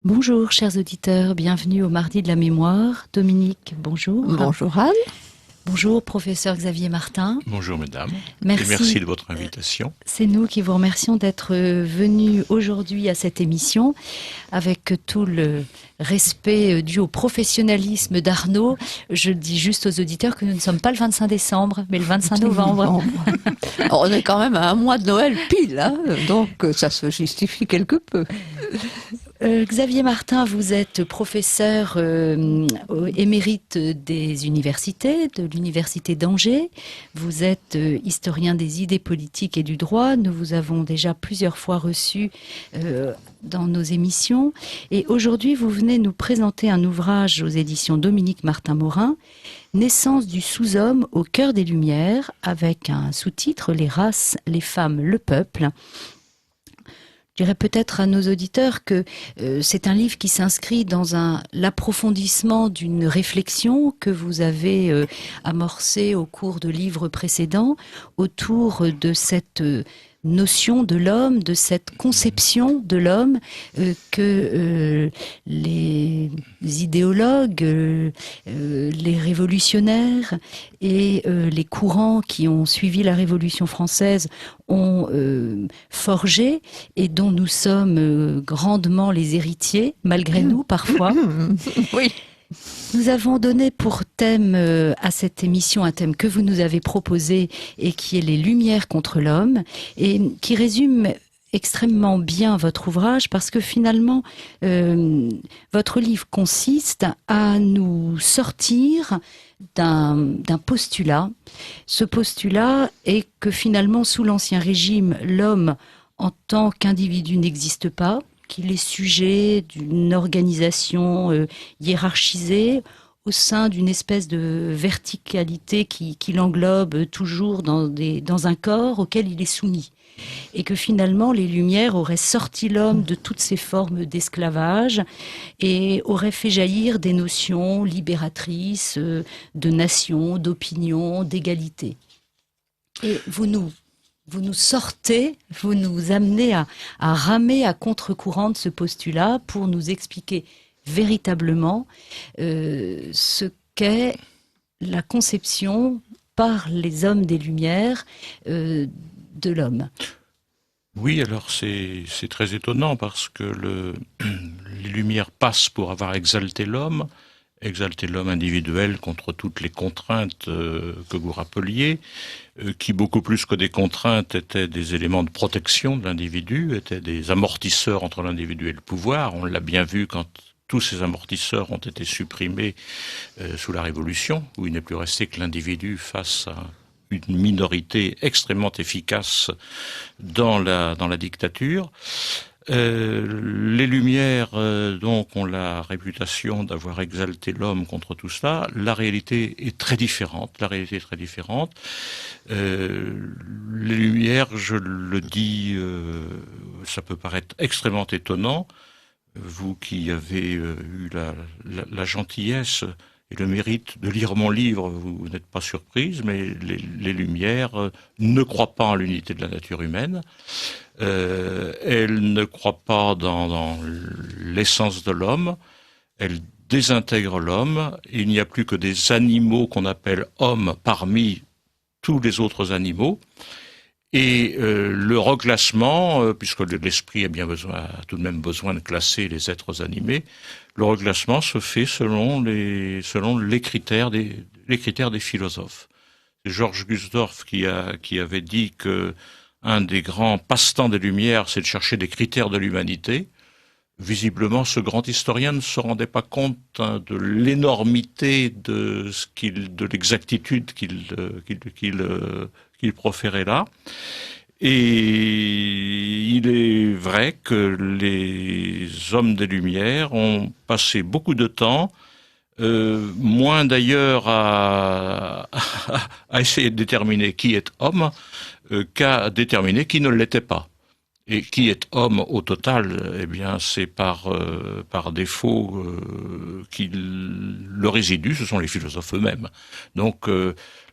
Bonjour chers auditeurs, bienvenue au Mardi de la Mémoire. Dominique, bonjour. Bonjour Anne. Bonjour professeur Xavier Martin. Bonjour mesdames, Merci. et merci de votre invitation. C'est nous qui vous remercions d'être venus aujourd'hui à cette émission avec tout le respect dû au professionnalisme d'Arnaud. Je dis juste aux auditeurs que nous ne sommes pas le 25 décembre, mais le 25 novembre. Alors, on est quand même à un mois de Noël pile, hein, donc ça se justifie quelque peu. Xavier Martin, vous êtes professeur émérite des universités, de l'université d'Angers. Vous êtes historien des idées politiques et du droit. Nous vous avons déjà plusieurs fois reçu dans nos émissions. Et aujourd'hui, vous venez nous présenter un ouvrage aux éditions Dominique Martin-Morin, Naissance du sous-homme au cœur des Lumières, avec un sous-titre, Les races, les femmes, le peuple. Je dirais peut-être à nos auditeurs que c'est un livre qui s'inscrit dans l'approfondissement d'une réflexion que vous avez amorcée au cours de livres précédents autour de cette notion de l'homme, de cette conception de l'homme que les idéologues, les révolutionnaires et les courants qui ont suivi la Révolution française ont forgé et dont nous sommes grandement les héritiers, malgré nous parfois. Oui. Nous avons donné pour thème à cette émission un thème que vous nous avez proposé et qui est les Lumières contre l'homme et qui résume extrêmement bien votre ouvrage parce que finalement votre livre consiste à nous sortir d'un postulat. Ce postulat est que finalement sous l'Ancien Régime, l'homme en tant qu'individu n'existe pas, qu'il est sujet d'une organisation hiérarchisée au sein d'une espèce de verticalité qui l'englobe toujours dans un corps auquel il est soumis. Et que finalement les Lumières auraient sorti l'homme de toutes ces formes d'esclavage et auraient fait jaillir des notions libératrices de nation, d'opinion, d'égalité. Et vous nous sortez, vous nous amenez à ramer à contre-courant de ce postulat pour nous expliquer véritablement ce qu'est la conception par les hommes des Lumières de l'homme. Oui, alors c'est très étonnant parce que les Lumières passent pour avoir exalté l'homme individuel contre toutes les contraintes que vous rappeliez, qui beaucoup plus que des contraintes étaient des éléments de protection de l'individu, étaient des amortisseurs entre l'individu et le pouvoir. On l'a bien vu quand tous ces amortisseurs ont été supprimés sous la Révolution, où il n'est plus resté que l'individu face à une minorité extrêmement efficace dans la dictature. Les Lumières, donc, ont la réputation d'avoir exalté l'homme contre tout cela. La réalité est très différente. Les Lumières, je le dis, ça peut paraître extrêmement étonnant. Vous qui avez eu la gentillesse et le mérite de lire mon livre, vous n'êtes pas surprise, mais les Lumières ne croient pas en l'unité de la nature humaine. Elles ne croient pas dans l'essence de l'homme. Elles désintègrent l'homme. Il n'y a plus que des animaux qu'on appelle hommes parmi tous les autres animaux. Et le reclassement, puisque l'esprit a tout de même besoin de classer les êtres animés, le reclassement se fait selon les critères des philosophes. C'est Georges Gusdorff qui avait dit que un des grands passe-temps des Lumières, c'est de chercher des critères de l'humanité. Visiblement, ce grand historien ne se rendait pas compte de l'énormité de l'exactitude qu'il proférait là. Et il est vrai que les hommes des Lumières ont passé beaucoup de temps, moins d'ailleurs à essayer de déterminer qui est homme, qu'à déterminer qui ne l'était pas. Et qui est homme au total, eh bien, c'est par défaut le résidu, ce sont les philosophes eux-mêmes. Donc,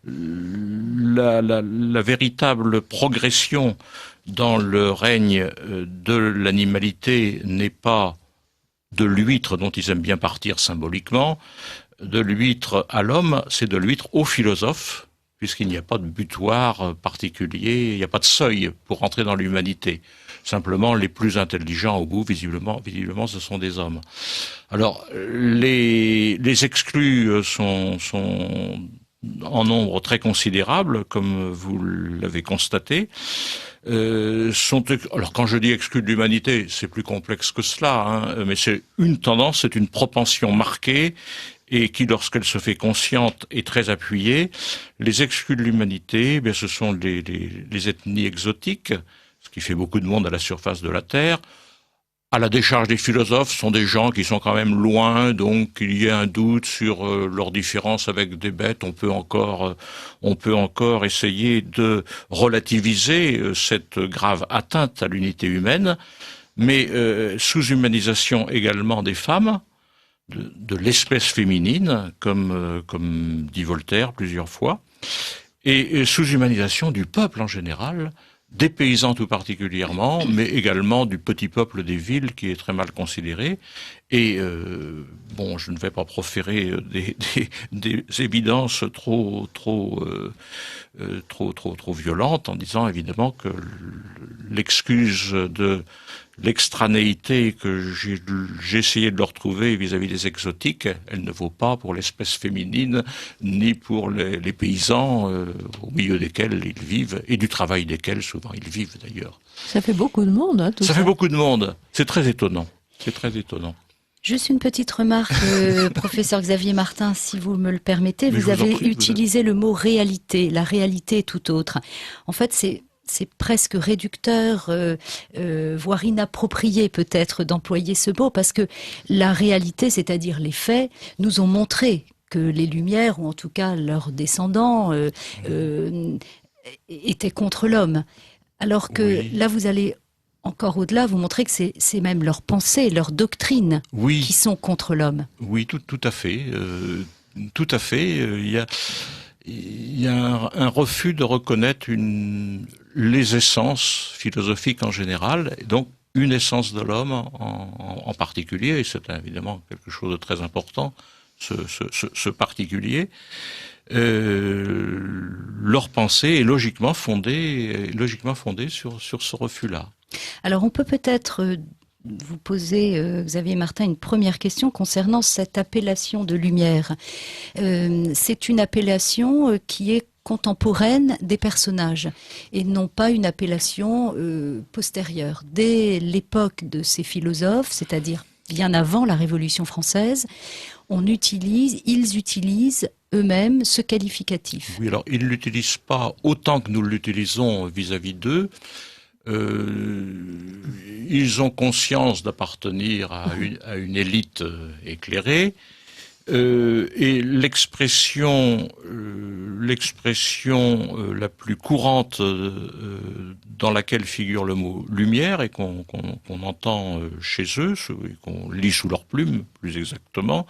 la véritable progression dans le règne de l'animalité n'est pas de l'huître dont ils aiment bien partir symboliquement, de l'huître à l'homme, c'est de l'huître au philosophe, puisqu'il n'y a pas de butoir particulier, il n'y a pas de seuil pour entrer dans l'humanité. Simplement, les plus intelligents au bout, visiblement, ce sont des hommes. Alors, les exclus sont en nombre très considérable, comme vous l'avez constaté. Alors quand je dis exclus de l'humanité, c'est plus complexe que cela, hein, mais c'est une tendance, c'est une propension marquée, et qui, lorsqu'elle se fait consciente, est très appuyée. Les exclus de l'humanité, bien, ce sont les ethnies exotiques, ce qui fait beaucoup de monde à la surface de la Terre. À la décharge des philosophes, ce sont des gens qui sont quand même loin, donc il y a un doute sur leur différence avec des bêtes. On peut encore essayer de relativiser cette grave atteinte à l'unité humaine, mais sous-humanisation également des femmes, de l'espèce féminine, comme dit Voltaire plusieurs fois, et sous-humanisation du peuple en général, des paysans tout particulièrement, mais également du petit peuple des villes qui est très mal considéré. Et bon, je ne vais pas proférer des évidences trop violentes en disant évidemment que l'excuse de l'extranéité que j'ai essayé de leur trouver vis-à-vis des exotiques, elle ne vaut pas pour l'espèce féminine, ni pour les paysans au milieu desquels ils vivent, et du travail desquels souvent ils vivent d'ailleurs. Ça fait beaucoup de monde, hein, tout ça. Ça fait beaucoup de monde. C'est très étonnant. C'est très étonnant. Juste une petite remarque, professeur Xavier Martin, si vous me le permettez. Vous avez utilisé le mot réalité. La réalité est tout autre. En fait, c'est presque réducteur, voire inapproprié peut-être d'employer ce mot, parce que la réalité, c'est-à-dire les faits, nous ont montré que les Lumières, ou en tout cas leurs descendants, étaient contre l'homme. Alors que là, vous allez encore au-delà, vous montrer que c'est même leurs pensées, leurs doctrines qui sont contre l'homme. Oui, tout à fait. Tout à fait. Il y a un refus de reconnaître les essences philosophiques en général, et donc une essence de l'homme en particulier, et c'est évidemment quelque chose de très important, ce particulier. Leur pensée est logiquement fondée sur ce refus-là. Alors on peut peut-être vous poser, Xavier Martin, une première question concernant cette appellation de lumière. C'est une appellation qui est contemporaine des personnages et non pas une appellation postérieure. Dès l'époque de ces philosophes, c'est-à-dire bien avant la Révolution française, ils utilisent eux-mêmes ce qualificatif. Oui, alors ils ne l'utilisent pas autant que nous l'utilisons vis-à-vis d'eux. Ils ont conscience d'appartenir à une élite éclairée, et l'expression la plus courante dans laquelle figure le mot lumière et qu'on entend chez eux, qu'on lit sous leur plume plus exactement,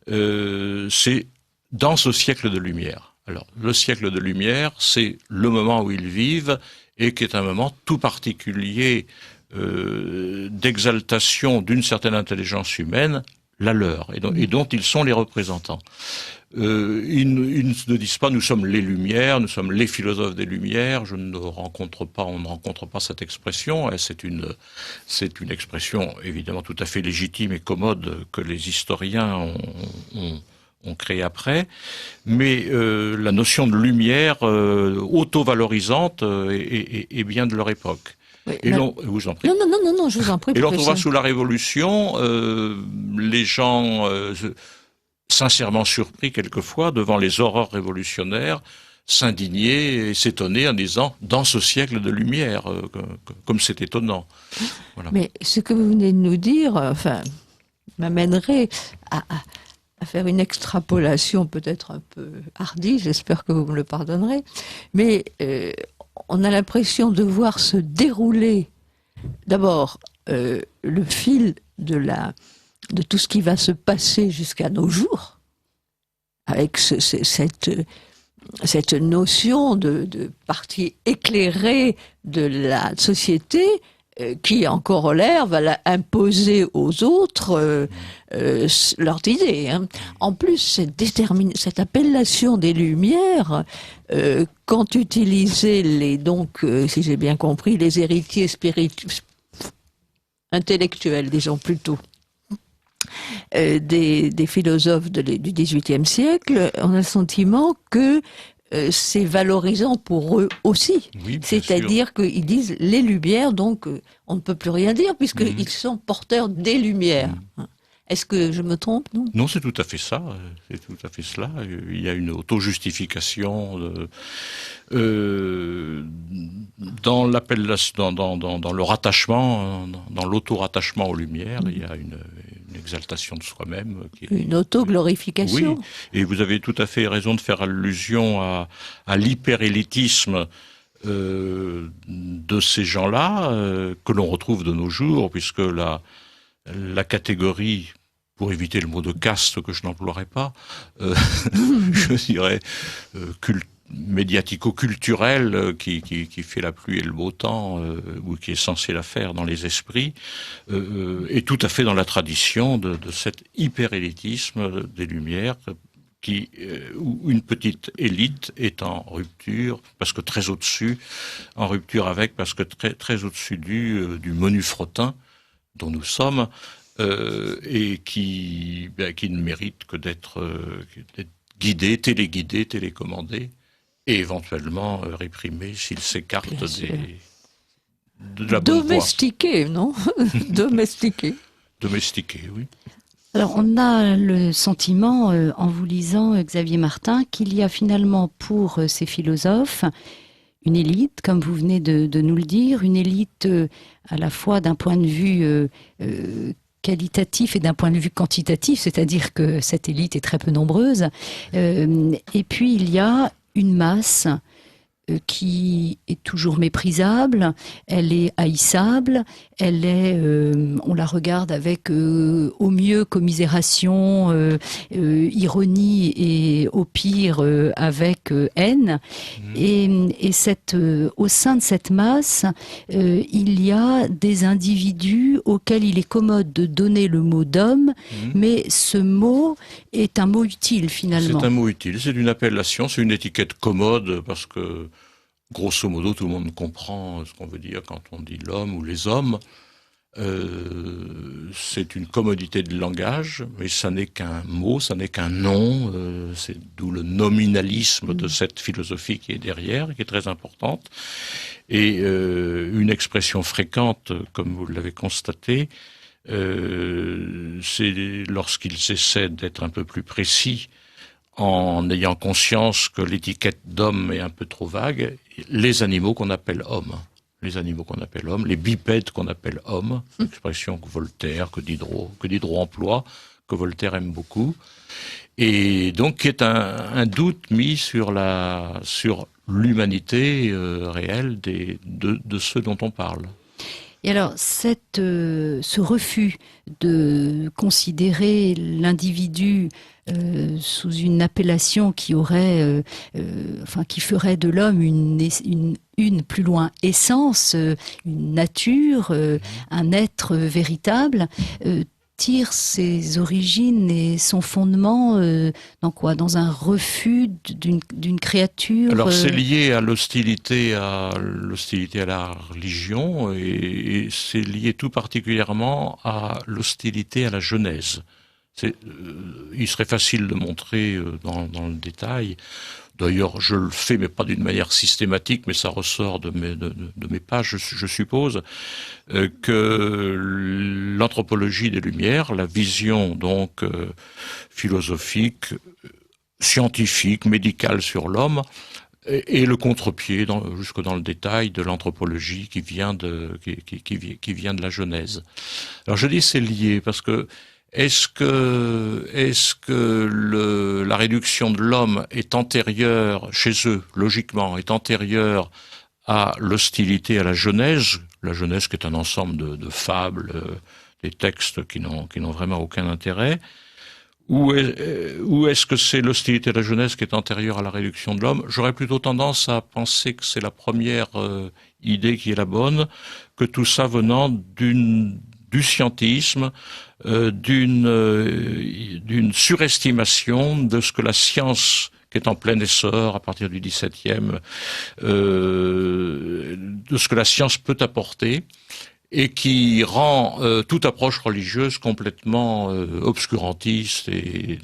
c'est dans ce siècle de lumière. Alors le siècle de lumière, c'est le moment où ils vivent et qui est un moment tout particulier d'exaltation d'une certaine intelligence humaine, la leur, et dont ils sont les représentants. Ils ne disent pas « nous sommes les Lumières, nous sommes les philosophes des Lumières », on ne rencontre pas cette expression, c'est une expression évidemment tout à fait légitime et commode que les historiens ont créé après, mais la notion de lumière auto-valorisante est bien de leur époque. Oui, et vous en prie. Non, je vous en prie. Et l'on trouvera sous la Révolution les gens sincèrement surpris quelquefois devant les horreurs révolutionnaires, s'indigner et s'étonner en disant « dans ce siècle de lumière », comme c'est étonnant. Voilà. Mais ce que vous venez de nous dire, m'amènerait à faire une extrapolation peut-être un peu hardie, j'espère que vous me le pardonnerez, mais on a l'impression de voir se dérouler d'abord le fil de tout ce qui va se passer jusqu'à nos jours, avec cette notion de partie éclairée de la société qui en corollaire va imposer aux autres leurs idées. Hein. En plus, cette appellation des Lumières, quand utilisaient si j'ai bien compris, les héritiers intellectuels, disons plutôt, des philosophes du XVIIIe siècle, on a le sentiment que c'est valorisant pour eux aussi. Oui, c'est-à-dire qu'ils disent les Lumières, donc on ne peut plus rien dire puisqu'ils sont porteurs des Lumières. Est-ce que je me trompe, non ? Non, c'est tout à fait ça. C'est tout à fait cela. Il y a une auto-justification dans l'appellation, dans le rattachement, dans l'auto-rattachement aux Lumières. Il y a une exaltation de soi-même. Une auto-glorification. Oui, et vous avez tout à fait raison de faire allusion à l'hyper-élitisme de ces gens-là, que l'on retrouve de nos jours, puisque la catégorie, pour éviter le mot de caste que je n'emploierai pas, je dirais médiatico-culturel qui fait la pluie et le beau temps, ou qui est censé la faire dans les esprits, est tout à fait dans la tradition de cet hyper-élitisme des Lumières, où une petite élite est en rupture, parce que très au-dessus, parce que très au-dessus du menu fretin dont nous sommes, et qui ne mérite que d'être guidé, téléguidé, télécommandé, et éventuellement réprimé s'il s'écarte de la bonne voie. Domestiqué, non ? Domestiqué. Domestiqué, oui. Alors, on a le sentiment, en vous lisant, Xavier Martin, qu'il y a finalement pour ces philosophes une élite, comme vous venez de nous le dire, une élite à la fois d'un point de vue qualitatif et d'un point de vue quantitatif, c'est-à-dire que cette élite est très peu nombreuse. Et puis, il y a une masse qui est toujours méprisable, elle est haïssable, on la regarde avec au mieux commisération, ironie, et au pire avec haine. Et au sein de cette masse, il y a des individus auxquels il est commode de donner le mot d'homme, mais ce mot est un mot utile finalement. C'est un mot utile, c'est une appellation, c'est une étiquette commode, parce que grosso modo, tout le monde comprend ce qu'on veut dire quand on dit l'homme ou les hommes. C'est une commodité de langage, mais ça n'est qu'un mot, ça n'est qu'un nom. C'est d'où le nominalisme de cette philosophie qui est derrière, qui est très importante. Et une expression fréquente, comme vous l'avez constaté, c'est lorsqu'ils essaient d'être un peu plus précis, en ayant conscience que l'étiquette d'homme est un peu trop vague, les animaux qu'on appelle hommes. Les animaux qu'on appelle hommes, les bipèdes qu'on appelle hommes, expression que Voltaire, que Diderot emploie, que Voltaire aime beaucoup, et donc qui est un doute mis sur l'humanité réelle de ceux dont on parle. Et alors, ce refus de considérer l'individu sous une appellation qui qui ferait de l'homme une plus loin essence, une nature, un être véritable, tire ses origines et son fondement dans quoi ? Dans un refus d'une créature. Alors c'est lié à l'hostilité à la religion, et c'est lié tout particulièrement à l'hostilité à la Genèse. Il serait facile de montrer dans le détail. D'ailleurs, je le fais, mais pas d'une manière systématique, mais ça ressort de mes pages, je suppose, que l'anthropologie des Lumières, la vision donc philosophique, scientifique, médicale sur l'homme, et le contre-pied, jusque dans le détail, de l'anthropologie qui vient de la Genèse. Alors je dis c'est lié parce que est-ce que la réduction de l'homme est antérieure, chez eux, logiquement, est antérieure à l'hostilité à la Genèse qui est un ensemble de fables, des textes qui n'ont vraiment aucun intérêt, Ou est-ce que c'est l'hostilité de la jeunesse qui est antérieure à la réduction de l'homme? J'aurais plutôt tendance à penser que c'est la première idée qui est la bonne, que tout ça venant du scientisme, d'une surestimation de ce que la science, qui est en plein essor à partir du XVIIe, de ce que la science peut apporter, et qui rend toute approche religieuse complètement obscurantiste et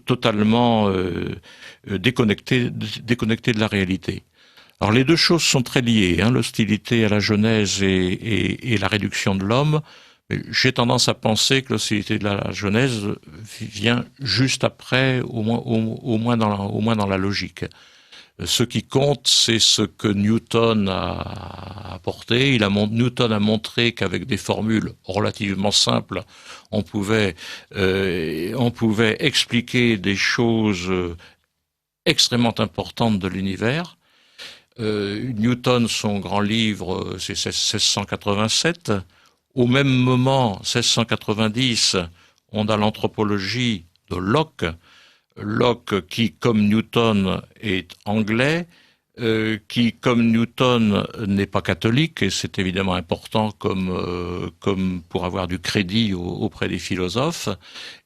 totalement déconnectée de la réalité. Alors les deux choses sont très liées, hein, l'hostilité à la Genèse et la réduction de l'homme. J'ai tendance à penser que l'hostilité de la Genèse vient juste après, au moins dans la logique. Ce qui compte, c'est ce que Newton a apporté. Newton a montré qu'avec des formules relativement simples, on pouvait expliquer des choses extrêmement importantes de l'univers. Newton, son grand livre, c'est 1687. Au même moment, 1690, on a l'anthropologie de Locke. Locke, qui, comme Newton, est anglais, qui, comme Newton, n'est pas catholique, et c'est évidemment important comme pour avoir du crédit auprès des philosophes.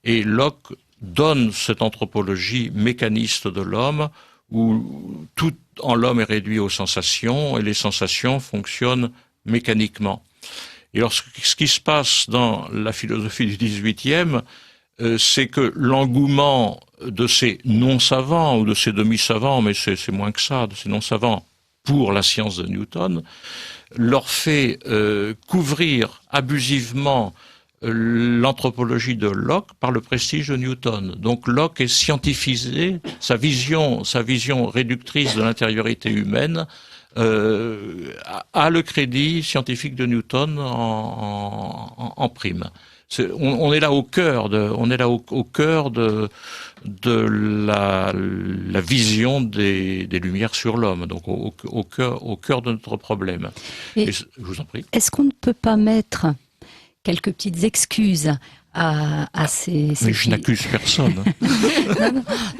Et Locke donne cette anthropologie mécaniste de l'homme, où tout en l'homme est réduit aux sensations, et les sensations fonctionnent mécaniquement. Et alors, ce qui se passe dans la philosophie du XVIIIe, c'est que l'engouement de ces non-savants ou de ces demi-savants, mais c'est moins que ça, de ces non-savants pour la science de Newton, leur fait couvrir abusivement l'anthropologie de Locke par le prestige de Newton. Donc Locke est scientifisé, sa vision réductrice de l'intériorité humaine a le crédit scientifique de Newton en prime. On est là au cœur de la vision des Lumières sur l'homme, donc au cœur de notre problème. Et je vous en prie. Est-ce qu'on ne peut pas mettre quelques petites excuses à ces... Mais je n'accuse personne.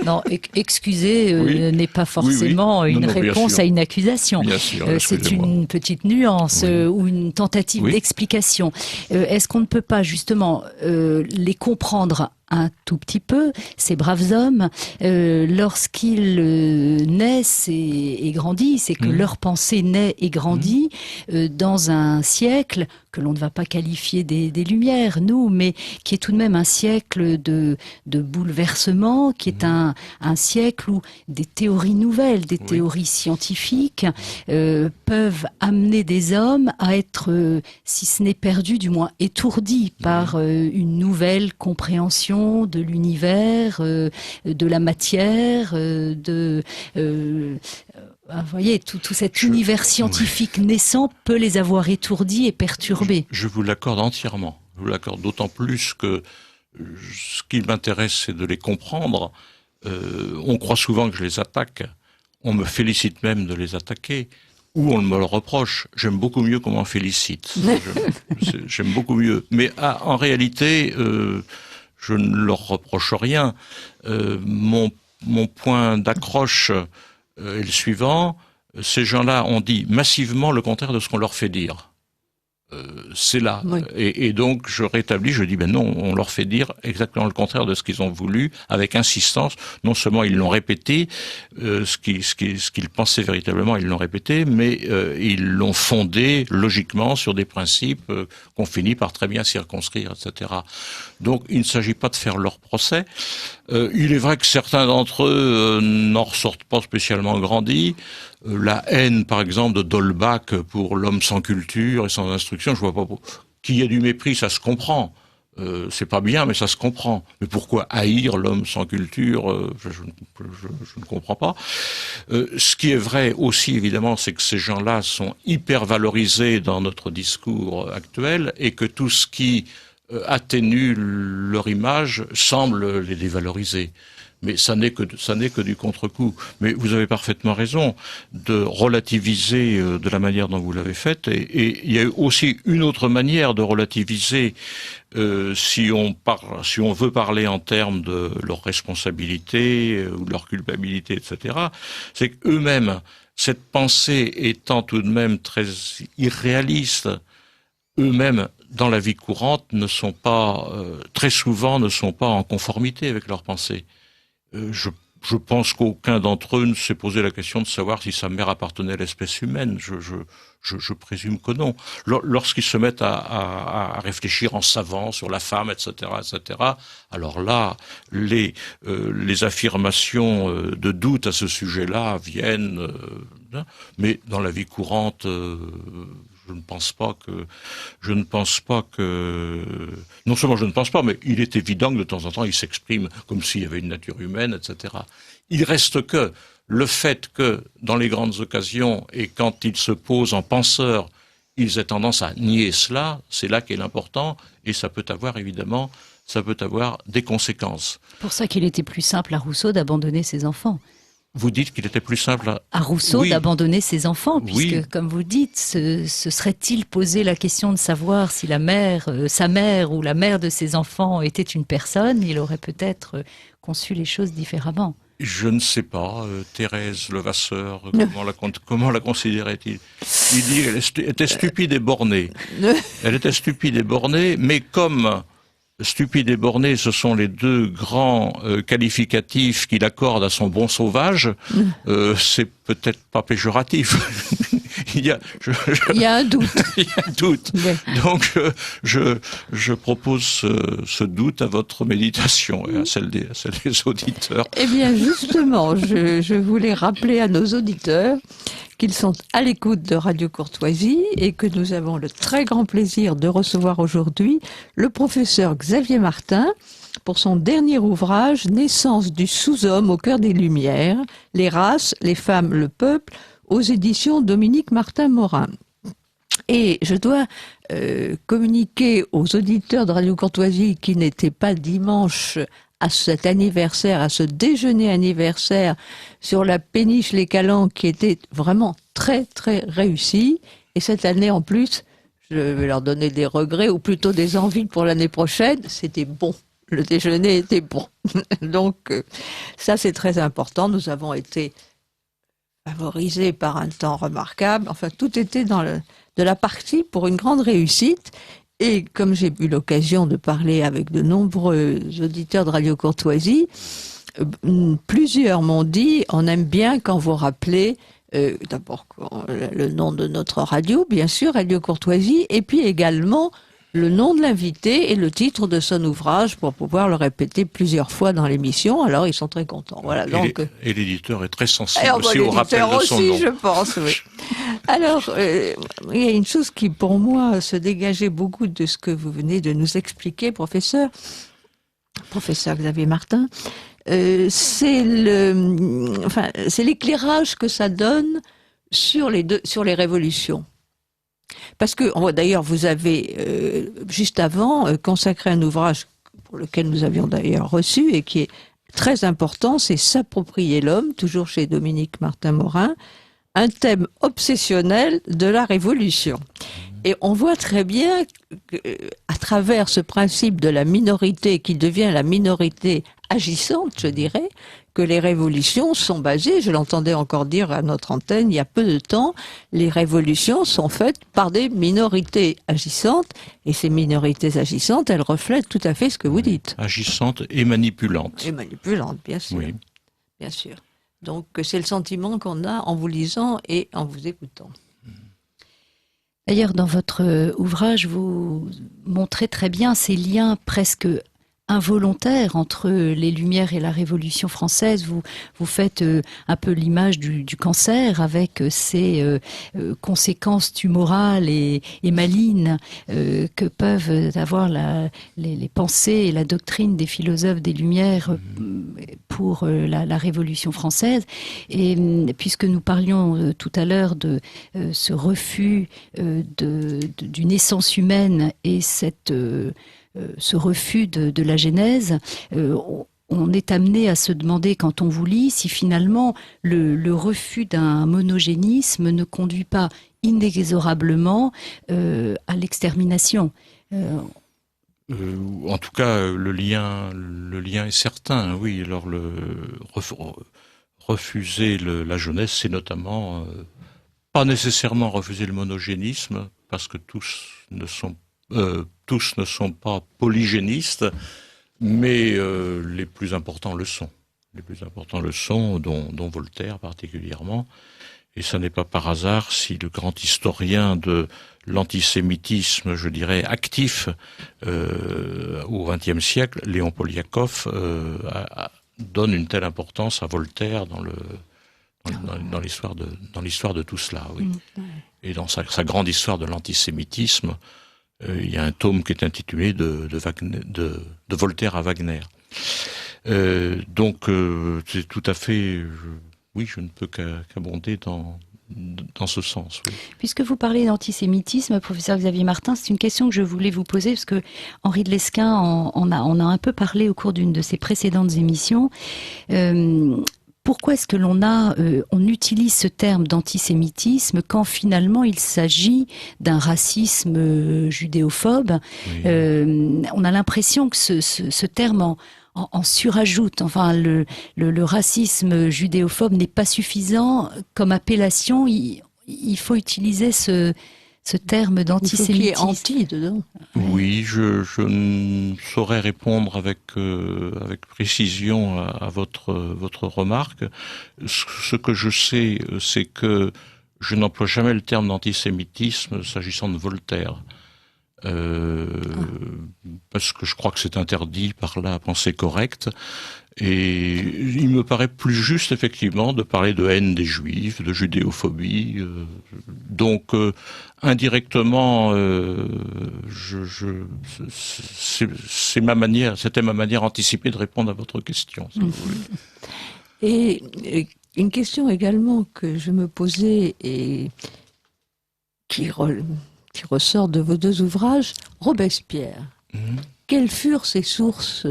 non, excuser n'est pas forcément une réponse à une accusation. Bien sûr, c'est une petite nuance ou une tentative d'explication. Est-ce qu'on ne peut pas justement les comprendre un tout petit peu, ces braves hommes, lorsqu'ils naissent et grandissent, et que leur pensée naît et grandit dans un siècle que l'on ne va pas qualifier des Lumières, nous, mais qui est tout de même un siècle de bouleversement, qui est un siècle où des théories nouvelles, des théories scientifiques peuvent amener des hommes à être, si ce n'est perdus, du moins étourdis par une nouvelle compréhension de l'univers, de la matière, vous voyez, tout cet univers scientifique naissant peut les avoir étourdis et perturbés. Je vous l'accorde entièrement. Je vous l'accorde d'autant plus que ce qui m'intéresse, c'est de les comprendre. On croit souvent que je les attaque. On me félicite même de les attaquer. Ou on me le reproche. J'aime beaucoup mieux qu'on m'en félicite. J'aime beaucoup mieux. Mais en réalité... je ne leur reproche rien. Mon point d'accroche est le suivant. Ces gens-là ont dit massivement le contraire de ce qu'on leur fait dire. C'est là. Oui. Et donc, je rétablis, je dis, non, on leur fait dire exactement le contraire de ce qu'ils ont voulu, avec insistance. Non seulement ils l'ont répété, ce qu'ils pensaient véritablement, ils l'ont répété, mais ils l'ont fondé logiquement sur des principes qu'on finit par très bien circonscrire, etc. Donc, il ne s'agit pas de faire leur procès. Il est vrai que certains d'entre eux n'en ressortent pas spécialement grandis. La haine, par exemple, de d'Holbach pour l'homme sans culture et sans instruction, je vois pas qu'il y ait du mépris, ça se comprend. C'est pas bien, mais ça se comprend. Mais pourquoi haïr l'homme sans culture, je ne comprends pas. Ce qui est vrai aussi, évidemment, c'est que ces gens-là sont hyper valorisés dans notre discours actuel et que tout ce qui atténue leur image, semble les dévaloriser. Mais ça n'est que du contre-coup. Mais vous avez parfaitement raison de relativiser de la manière dont vous l'avez fait. Et il y a aussi une autre manière de relativiser si on veut parler en termes de leur responsabilité ou de leur culpabilité, etc. C'est qu'eux-mêmes, cette pensée étant tout de même très irréaliste, eux-mêmes, dans la vie courante, très souvent, ne sont pas en conformité avec leurs pensées. Je pense qu'aucun d'entre eux ne s'est posé la question de savoir si sa mère appartenait à l'espèce humaine. Je présume que non. Lorsqu'ils se mettent à réfléchir en savant sur la femme, etc., etc., alors là, les affirmations de doute à ce sujet-là viennent. Mais dans la vie courante, je ne pense pas que, non seulement je ne pense pas, mais il est évident que de temps en temps, il s'exprime comme s'il y avait une nature humaine, etc. Il reste que le fait que, dans les grandes occasions, et quand ils se posent en penseurs, ils aient tendance à nier cela, c'est là qu'est l'important, et ça peut avoir des conséquences. C'est pour ça qu'il était plus simple à Rousseau d'abandonner ses enfants. Vous dites qu'il était plus simple à Rousseau d'abandonner ses enfants, puisque, oui, comme vous dites, se serait-il posé la question de savoir si sa mère ou la mère de ses enfants était une personne, il aurait peut-être conçu les choses différemment. Je ne sais pas. Thérèse Levasseur, comment la considérait-il? Il dit qu'elle était stupide et bornée. Elle était stupide et bornée, mais comme stupide et borné, ce sont les deux grands qualificatifs qu'il accorde à son bon sauvage. C'est peut-être pas péjoratif. Il y a un doute. Il y a un doute. Ouais. Donc, je propose ce doute à votre méditation et à celle des auditeurs. Eh bien, justement, je voulais rappeler à nos auditeurs qu'ils sont à l'écoute de Radio Courtoisie et que nous avons le très grand plaisir de recevoir aujourd'hui le professeur Xavier Martin pour son dernier ouvrage « Naissance du sous-homme au cœur des Lumières, les races, les femmes, le peuple » aux éditions Dominique Martin-Morin. Et je dois communiquer aux auditeurs de Radio Courtoisie qui n'étaient pas dimanche à cet anniversaire, à ce déjeuner anniversaire sur la péniche Les Calanques qui était vraiment très très réussi. Et cette année en plus, je vais leur donner des regrets ou plutôt des envies pour l'année prochaine. C'était bon. Le déjeuner était bon. Donc ça c'est très important. Nous avons été favorisés par un temps remarquable. Enfin, tout était de la partie pour une grande réussite. Et comme j'ai eu l'occasion de parler avec de nombreux auditeurs de Radio Courtoisie, plusieurs m'ont dit « on aime bien quand vous rappelez d'abord le nom de notre radio, bien sûr, Radio Courtoisie, et puis également le nom de l'invité et le titre de son ouvrage pour pouvoir le répéter plusieurs fois dans l'émission. Alors, ils sont très contents. Voilà, et l'éditeur est très sensible aussi au rappel de son nom. Je pense, oui. Alors, il y a une chose qui, pour moi, se dégageait beaucoup de ce que vous venez de nous expliquer, professeur Xavier Martin. C'est l'éclairage que ça donne sur les révolutions. Parce que, d'ailleurs, vous avez, juste avant, consacré un ouvrage pour lequel nous avions d'ailleurs reçu et qui est très important, c'est S'approprier l'homme, toujours chez Dominique Martin-Morin, un thème obsessionnel de la Révolution. Et on voit très bien, à travers ce principe de la minorité qui devient la minorité agissante, je dirais, que les révolutions sont basées, je l'entendais encore dire à notre antenne il y a peu de temps, les révolutions sont faites par des minorités agissantes, et ces minorités agissantes, elles reflètent tout à fait ce que vous dites. Agissantes et manipulantes. Et manipulantes, bien sûr. Oui. Bien sûr. Donc c'est le sentiment qu'on a en vous lisant et en vous écoutant. D'ailleurs, dans votre ouvrage, vous montrez très bien ces liens presque involontaire entre les Lumières et la Révolution française. Vous faites un peu l'image du cancer avec ses conséquences tumorales et malignes que peuvent avoir les pensées et la doctrine des philosophes des Lumières pour la Révolution française. Et puisque nous parlions tout à l'heure de ce refus d'une essence humaine et cette ce refus de la Genèse, on est amené à se demander, quand on vous lit, si finalement le refus d'un monogénisme ne conduit pas inexorablement à l'extermination. En tout cas, le lien est certain, oui. Alors, refuser la jeunesse, c'est notamment pas nécessairement refuser le monogénisme, parce que tous ne sont pas polygénistes, mais les plus importants le sont. Les plus importants le sont, dont Voltaire particulièrement. Et ça n'est pas par hasard si le grand historien de l'antisémitisme, je dirais, actif au XXe siècle, Léon Poliakov, donne une telle importance à Voltaire dans l'histoire de tout cela, oui. Et dans sa grande histoire de l'antisémitisme, il y a un tome qui est intitulé de Voltaire à Wagner. Donc c'est tout à fait, oui, je ne peux qu'abonder dans ce sens. Oui. Puisque vous parlez d'antisémitisme, professeur Xavier Martin, c'est une question que je voulais vous poser, parce que Henri de Lesquen on a un peu parlé au cours d'une de ses précédentes émissions. Pourquoi est-ce que on utilise ce terme d'antisémitisme quand finalement il s'agit d'un racisme judéophobe? Oui. On a l'impression que ce terme en surajoute. Enfin, le racisme judéophobe n'est pas suffisant comme appellation. Il faut utiliser ce terme d'antisémitisme. Il faut qu'il y ait anti dedans. Oui, je ne saurais répondre avec précision à votre remarque. Ce que je sais, c'est que je n'emploie jamais le terme d'antisémitisme s'agissant de Voltaire. Parce que je crois que c'est interdit par la pensée correcte, et il me paraît plus juste effectivement de parler de haine des Juifs, de judéophobie. Donc indirectement, c'était ma manière anticipée de répondre à votre question, si vous voulez. Et une question également que je me posais et qui ressort de vos deux ouvrages, Robespierre. Quelles furent ses sources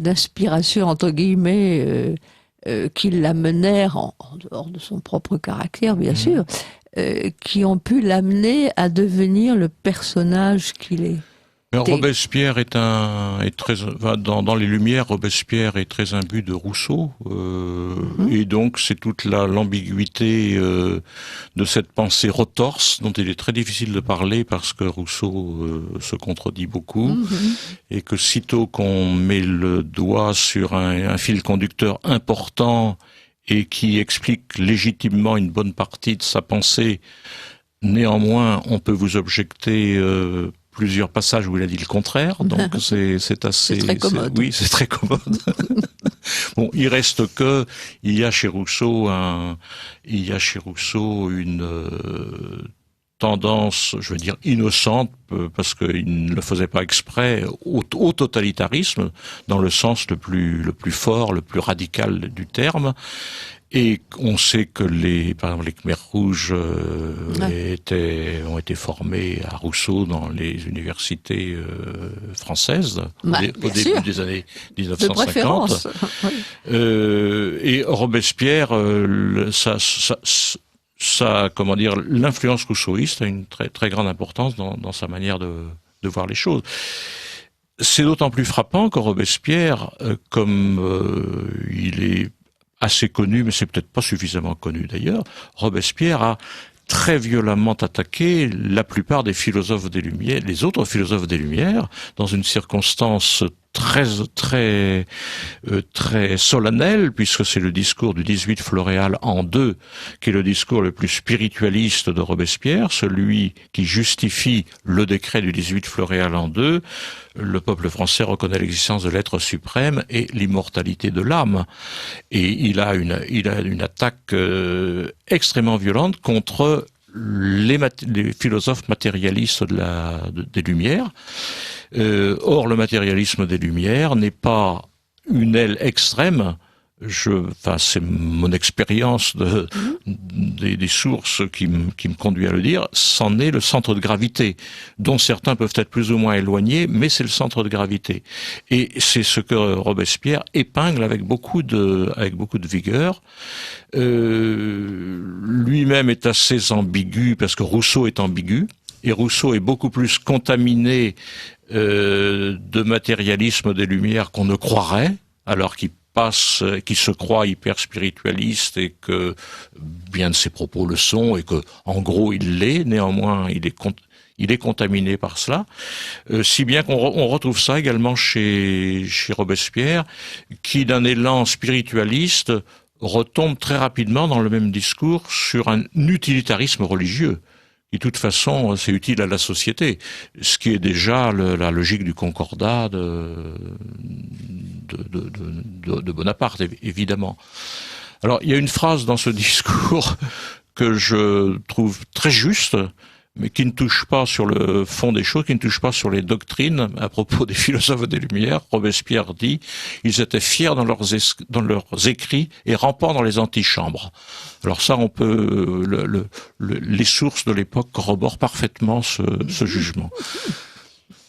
d'inspiration, entre guillemets, qui l'amenèrent, en dehors de son propre caractère, bien sûr, qui ont pu l'amener à devenir le personnage qu'il est? Robespierre dans les Lumières, Robespierre est très imbu de Rousseau, et donc c'est toute l'ambiguïté de cette pensée retorse dont il est très difficile de parler parce que Rousseau se contredit beaucoup, et que sitôt qu'on met le doigt sur un fil conducteur important et qui explique légitimement une bonne partie de sa pensée, néanmoins on peut vous objecter plusieurs passages où il a dit le contraire, donc c'est assez... C'est très commode. Oui, c'est très commode. Bon, il reste que, il y a chez Rousseau une tendance, je veux dire, innocente, parce qu'il ne le faisait pas exprès, au totalitarisme, dans le sens le plus fort, le plus radical du terme. Et on sait que par exemple, les Khmers rouges ont été formés à Rousseau dans les universités françaises au début des années 1950. Et Robespierre, comment dire, l'influence rousseauiste a une très très grande importance dans sa manière de voir les choses. C'est d'autant plus frappant que Robespierre, comme il est assez connu, mais c'est peut-être pas suffisamment connu d'ailleurs, Robespierre a très violemment attaqué la plupart des philosophes des Lumières, les autres philosophes des Lumières, dans une circonstance très solennelle, puisque c'est le discours du 18 Floréal en 2, qui est le discours le plus spiritualiste de Robespierre, celui qui justifie le décret du 18 Floréal en 2. Le peuple français reconnaît l'existence de l'être suprême et l'immortalité de l'âme. Et il a une attaque extrêmement violente contre les philosophes matérialistes des Lumières. Or, le matérialisme des Lumières n'est pas une aile extrême c'est mon expérience des sources qui me conduit à le dire, c'en est le centre de gravité, dont certains peuvent être plus ou moins éloignés, mais c'est le centre de gravité. Et c'est ce que Robespierre épingle avec beaucoup de vigueur. Lui-même est assez ambigu, parce que Rousseau est ambigu, et Rousseau est beaucoup plus contaminé de matérialisme des Lumières qu'on ne croirait, alors qu'il qui se croit hyper spiritualiste et que bien de ses propos le sont et que en gros il l'est, néanmoins il est contaminé par cela, si bien qu'on retrouve ça également chez Robespierre, qui d'un élan spiritualiste retombe très rapidement dans le même discours sur un utilitarisme religieux. Et de toute façon, c'est utile à la société, ce qui est déjà la logique du concordat de Bonaparte, évidemment. Alors, il y a une phrase dans ce discours que je trouve très juste, mais qui ne touche pas sur le fond des choses, qui ne touche pas sur les doctrines à propos des philosophes des Lumières. Robespierre dit « Ils étaient fiers dans leurs écrits et rampants dans les antichambres ». Alors ça, on peut les sources de l'époque corroborent parfaitement ce jugement.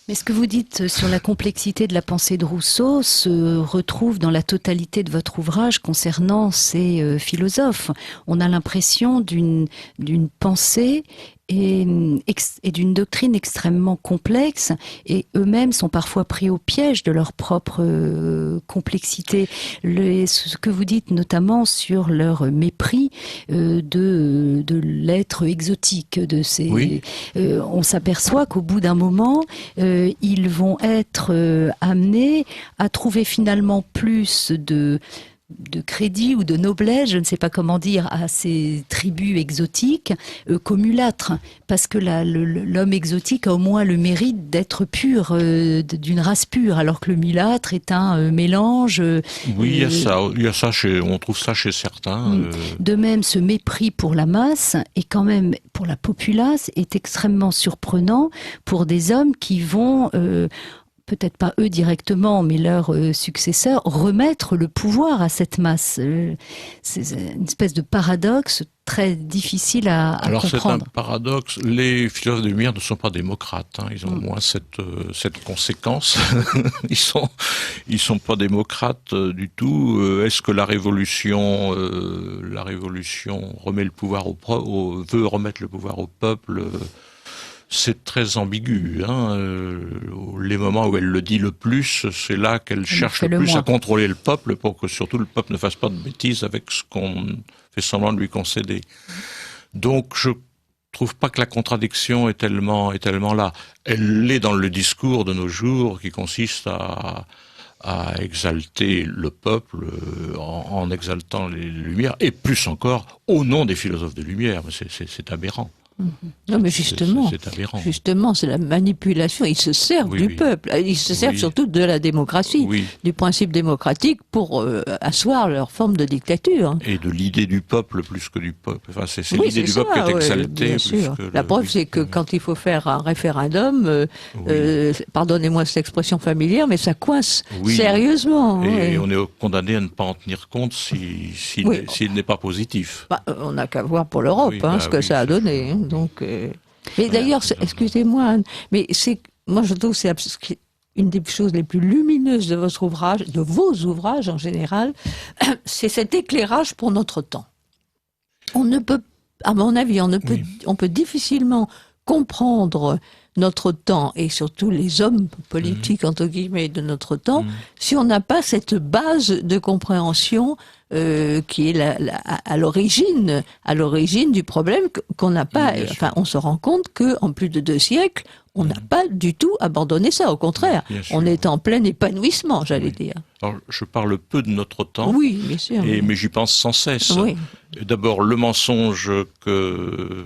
Mais ce que vous dites sur la complexité de la pensée de Rousseau se retrouve dans la totalité de votre ouvrage concernant ces philosophes. On a l'impression d'une pensée et d'une doctrine extrêmement complexe, et eux-mêmes sont parfois pris au piège de leur propre complexité. Ce que vous dites notamment sur leur mépris de l'être exotique, de ces, oui. On s'aperçoit qu'au bout d'un moment, ils vont être amenés à trouver finalement plus de crédit ou de noblesse, je ne sais pas comment dire, à ces tribus exotiques qu'aux mulâtres, parce que l'homme exotique a au moins le mérite d'être pur, d'une race pure, alors que le mulâtre est un mélange. Oui, il y a ça on trouve ça chez certains. De même, ce mépris pour la masse et quand même pour la populace est extrêmement surprenant pour des hommes qui vont peut-être pas eux directement, mais leurs successeurs, remettre le pouvoir à cette masse. C'est une espèce de paradoxe très difficile à Alors comprendre. C'est un paradoxe. Les philosophes des Lumières ne sont pas démocrates. Ils ont moins cette conséquence. Ils sont pas démocrates du tout. Est-ce que la révolution remet le pouvoir veut remettre le pouvoir au peuple? C'est très ambigu. Les moments où elle le dit le plus, c'est là qu'elle cherche le plus à contrôler le peuple pour que surtout le peuple ne fasse pas de bêtises avec ce qu'on fait semblant de lui concéder. Donc je trouve pas que la contradiction est tellement là. Elle l'est dans le discours de nos jours qui consiste à exalter le peuple en exaltant les Lumières, et plus encore au nom des philosophes des Lumières. C'est aberrant. Non, mais justement, c'est la manipulation. Ils se servent du peuple. Ils se servent surtout de la démocratie, du principe démocratique pour asseoir leur forme de dictature. Et de l'idée du peuple plus que du peuple. Enfin, c'est l'idée du peuple qui est exaltée. Bien sûr. La preuve, c'est que quand il faut faire un référendum, pardonnez-moi cette expression familière, mais ça coince sérieusement. Et on est condamné à ne pas en tenir compte s'il n'est pas positif. On n'a qu'à voir pour l'Europe ce que ça a donné. Donc, et d'ailleurs, excusez-moi, Anne, mais moi je trouve que c'est une des choses les plus lumineuses de votre ouvrage, de vos ouvrages en général, c'est cet éclairage pour notre temps. On ne peut, à mon avis, on peut difficilement comprendre notre temps et surtout les hommes politiques entre guillemets de notre temps si on n'a pas cette base de compréhension qui est à l'origine du problème qu'on n'a pas. Enfin, on se rend compte que en plus de 2 siècles, on n'a pas du tout abandonné ça. Au contraire, on est en plein épanouissement, j'allais dire. Alors, je parle peu de notre temps. Oui, bien sûr. Mais j'y pense sans cesse. Oui. D'abord, le mensonge que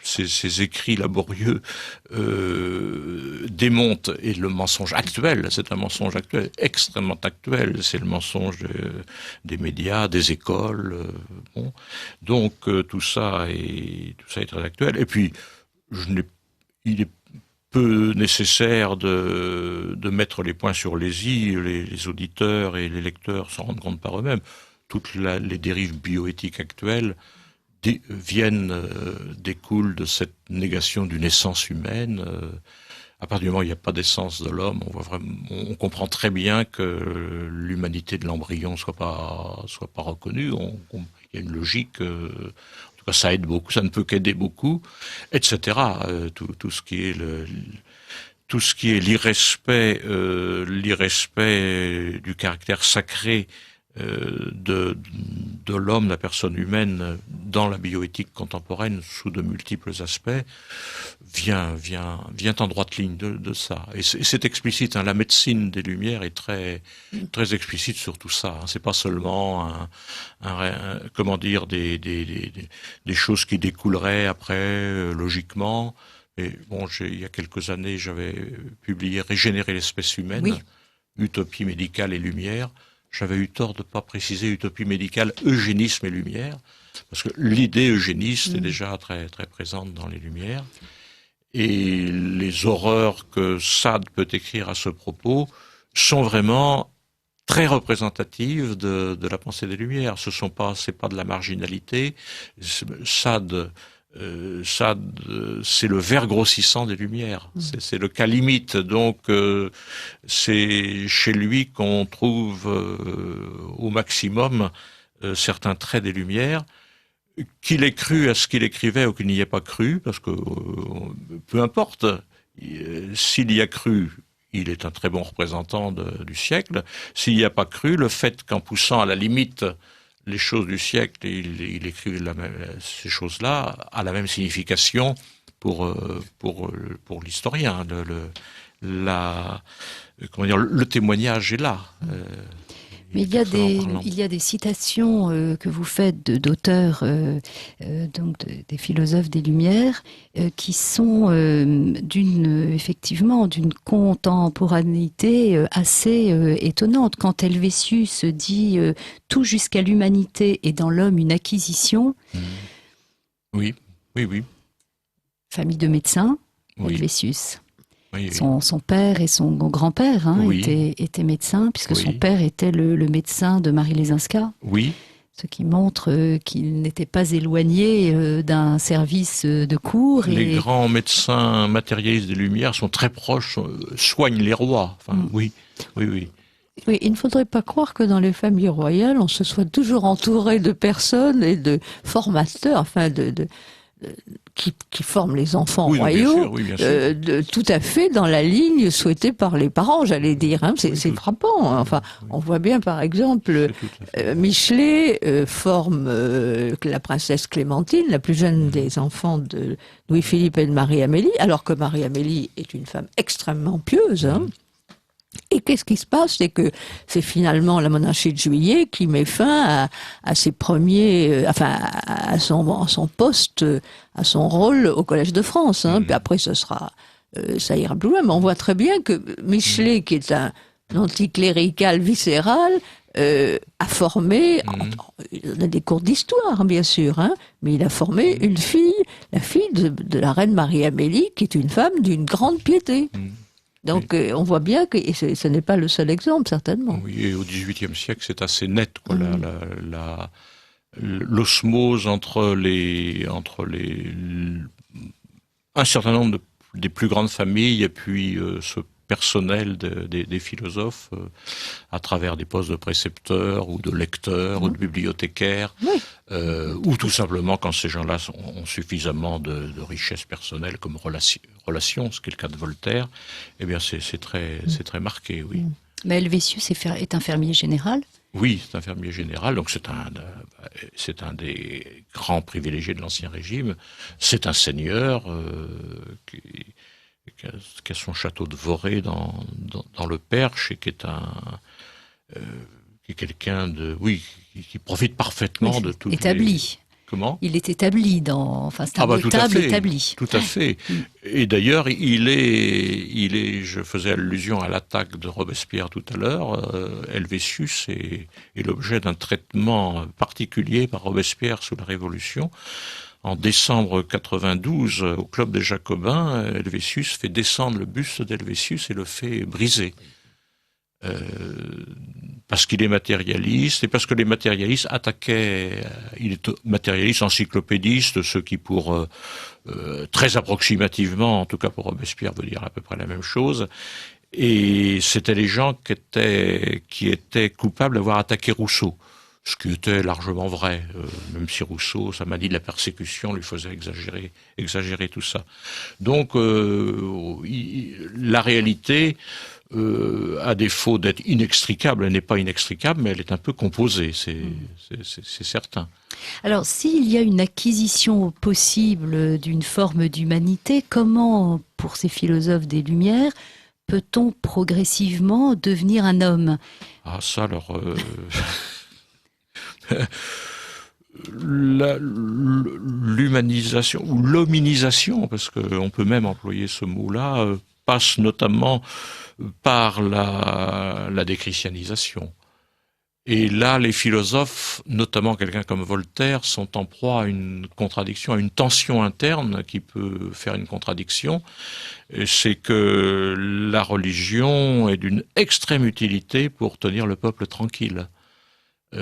ces écrits laborieux démontent, et le mensonge actuel, c'est un mensonge actuel, extrêmement actuel, c'est le mensonge des médias, des écoles. Donc tout ça est très actuel. Et puis, il est peu nécessaire de mettre les points sur les i, les auditeurs et les lecteurs s'en rendent compte par eux-mêmes. Toutes les dérives bioéthiques actuelles découlent de cette négation d'une essence humaine. À partir du moment où il n'y a pas d'essence de l'homme, on comprend très bien que l'humanité de l'embryon soit pas reconnue. Il y a une logique. En tout cas, ça aide beaucoup. Ça ne peut qu'aider beaucoup, etc. Tout ce qui est l'irrespect du caractère sacré de l'homme, de la personne humaine dans la bioéthique contemporaine sous de multiples aspects vient en droite ligne de ça. Et c'est explicite. La médecine des Lumières est très explicite sur tout ça. C'est pas seulement comment dire des choses qui découleraient après logiquement. Et bon, il y a quelques années, j'avais publié Régénérer l'espèce humaine, oui. Utopie médicale et lumière. J'avais eu tort de ne pas préciser utopie médicale, eugénisme et lumière, parce que l'idée eugéniste est déjà très, très présente dans les Lumières. Et les horreurs que Sade peut écrire à ce propos sont vraiment très représentatives de la pensée des Lumières. C'est pas de la marginalité. Sade, c'est le ver grossissant des Lumières. C'est le cas limite. Donc, c'est chez lui qu'on trouve au maximum certains traits des Lumières. Qu'il ait cru à ce qu'il écrivait ou qu'il n'y ait pas cru, parce que peu importe, s'il y a cru, il est un très bon représentant du siècle. S'il n'y a pas cru, le fait qu'en poussant à la limite les choses du siècle, il écrit ces choses-là, a la même signification pour l'historien. Le témoignage est là. Mais il y a des citations que vous faites d'auteurs, donc des philosophes des Lumières, qui sont effectivement d'une contemporanéité assez étonnante. Quand Helvétius dit tout jusqu'à l'humanité est dans l'homme une acquisition. Oui. Famille de médecins, oui. Helvétius. Oui. Son père et son grand-père étaient médecins, puisque son père était le médecin de Marie Lesinska. Oui. Ce qui montre qu'il n'était pas éloigné d'un service de cour. Les grands médecins matérialistes des Lumières sont très proches, soignent les rois. Oui. Oui, il ne faudrait pas croire que dans les familles royales, on se soit toujours entouré de personnes et de formateurs, qui forment les enfants royaux, bien sûr. Tout à fait dans la ligne souhaitée par les parents, j'allais dire. C'est frappant. On voit bien, par exemple, Michelet forme la princesse Clémentine, la plus jeune des enfants de Louis-Philippe et de Marie-Amélie, alors que Marie-Amélie est une femme extrêmement pieuse. Et qu'est-ce qui se passe? C'est finalement la monarchie de Juillet qui met fin à ses premiers, à son poste, à son rôle au Collège de France. Puis après, ça ira plus loin. Mais on voit très bien que Michelet, qui est un anticlérical viscéral, a formé, il a des cours d'histoire, bien sûr, mais il a formé une fille, la fille de la reine Marie-Amélie, qui est une femme d'une grande piété. Donc on voit bien que ce n'est pas le seul exemple, certainement. Oui, et au XVIIIe siècle, c'est assez net, quoi, l'osmose entre un certain nombre des plus grandes familles et puis ce personnel des philosophes à travers des postes de précepteurs ou de lecteurs ou de bibliothécaires, ou tout simplement quand ces gens-là ont suffisamment de richesse personnelle comme relation, ce qui est le cas de Voltaire, eh bien c'est très marqué, oui. Mais Helvétius est infirmier général. Oui, c'est un infirmier général, donc c'est un des grands privilégiés de l'Ancien Régime. C'est un seigneur qui a son château de Voré dans le Perche et qui est quelqu'un qui profite parfaitement de tout. Établi. Comment ? Il est établi c'est un notable établi. Tout à fait. Et d'ailleurs, je faisais allusion à l'attaque de Robespierre tout à l'heure. Helvétius est l'objet d'un traitement particulier par Robespierre sous la Révolution, En décembre 92, au Club des Jacobins, Helvétius fait descendre le buste d'Helvétius et le fait briser. Parce qu'il est matérialiste et parce que les matérialistes attaquaient, il est matérialiste encyclopédiste, ce qui pour très approximativement, en tout cas pour Robespierre, veut dire à peu près la même chose. Et c'était les gens qui étaient coupables d'avoir attaqué Rousseau, ce qui était largement vrai, même si Rousseau, ça m'a dit, de la persécution lui faisait exagérer tout ça. Donc la réalité, à défaut d'être inextricable, elle n'est pas inextricable, mais elle est un peu composée, c'est certain. Alors, s'il y a une acquisition possible d'une forme d'humanité, comment, pour ces philosophes des Lumières, peut-on progressivement devenir un homme? Ah, ça, alors... l'humanisation, ou l'hominisation, parce qu'on peut même employer ce mot-là, passe notamment par la déchristianisation. Et là, les philosophes, notamment quelqu'un comme Voltaire, sont en proie à une contradiction, à une tension interne qui peut faire une contradiction. C'est que la religion est d'une extrême utilité pour tenir le peuple tranquille.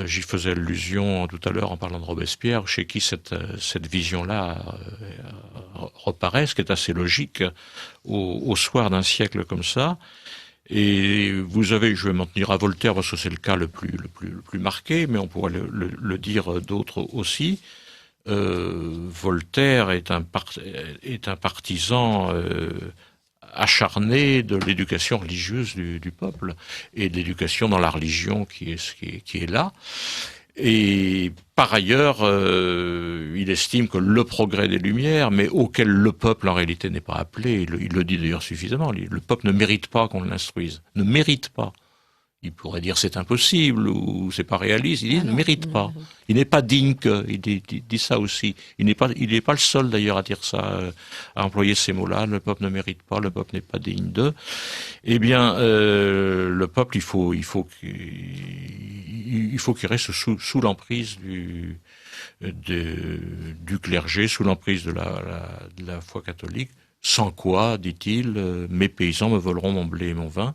J'y faisais allusion tout à l'heure en parlant de Robespierre, chez qui cette vision-là reparaît, ce qui est assez logique au soir d'un siècle comme ça. Et vous avez, je vais m'en tenir à Voltaire parce que c'est le cas le plus marqué, mais on pourrait le dire d'autres aussi. Voltaire est un partisan acharné de l'éducation religieuse du peuple et de l'éducation dans la religion qui est là. Et par ailleurs, il estime que le progrès des Lumières, mais auquel le peuple en réalité n'est pas appelé, il le dit d'ailleurs suffisamment, le peuple ne mérite pas qu'on l'instruise, ne mérite pas. Il pourrait dire c'est impossible ou c'est pas réaliste. Il dit ne mérite pas. Il n'est pas digne que. Il dit ça aussi. Il n'est pas le seul d'ailleurs à dire ça, à employer ces mots-là. Le peuple ne mérite pas. Le peuple n'est pas digne de. Eh bien, le peuple, il faut qu'il reste sous l'emprise du clergé, sous l'emprise de la foi catholique. Sans quoi, dit-il, mes paysans me voleront mon blé et mon vin.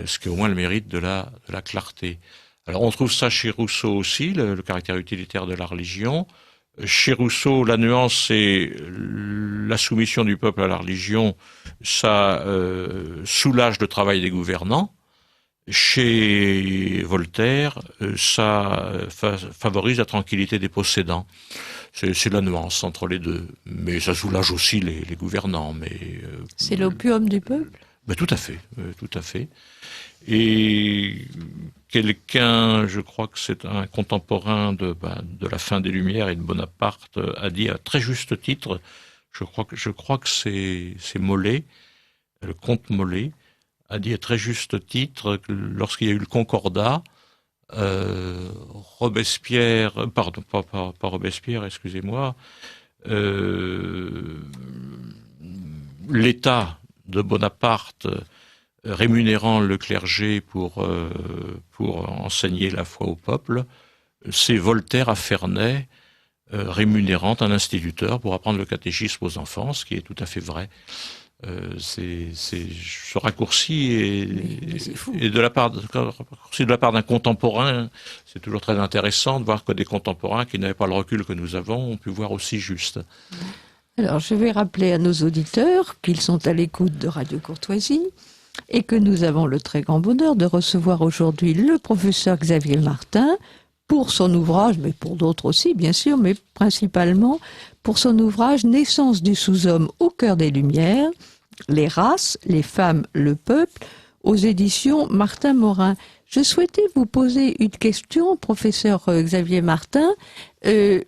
Ce qui est au moins le mérite de la clarté. Alors on trouve ça chez Rousseau aussi, le caractère utilitaire de la religion. Chez Rousseau, la nuance, c'est la soumission du peuple à la religion, ça soulage le travail des gouvernants. Chez Voltaire, ça favorise la tranquillité des possédants. C'est la nuance entre les deux. Mais ça soulage aussi les gouvernants. C'est l'opium du peuple ? Tout à fait, tout à fait. Et quelqu'un, je crois que c'est un contemporain de la fin des Lumières et de Bonaparte, a dit à très juste titre, je crois que c'est Molé, le comte Molé, a dit à très juste titre que lorsqu'il y a eu le Concordat, Robespierre, pardon, pas Robespierre, excusez-moi, l'État de Bonaparte rémunérant le clergé pour enseigner la foi au peuple, c'est Voltaire à Ferney rémunérant un instituteur pour apprendre le catéchisme aux enfants, ce qui est tout à fait vrai. Ce raccourci et de la part d'un contemporain, c'est toujours très intéressant de voir que des contemporains qui n'avaient pas le recul que nous avons ont pu voir aussi juste. Alors, je vais rappeler à nos auditeurs qu'ils sont à l'écoute de Radio Courtoisie et que nous avons le très grand bonheur de recevoir aujourd'hui le professeur Xavier Martin pour son ouvrage, mais pour d'autres aussi, bien sûr, mais principalement pour son ouvrage « Naissance du sous-homme au cœur des Lumières, les races, les femmes, le peuple » aux éditions Martin Morin. Je souhaitais vous poser une question, professeur Xavier Martin.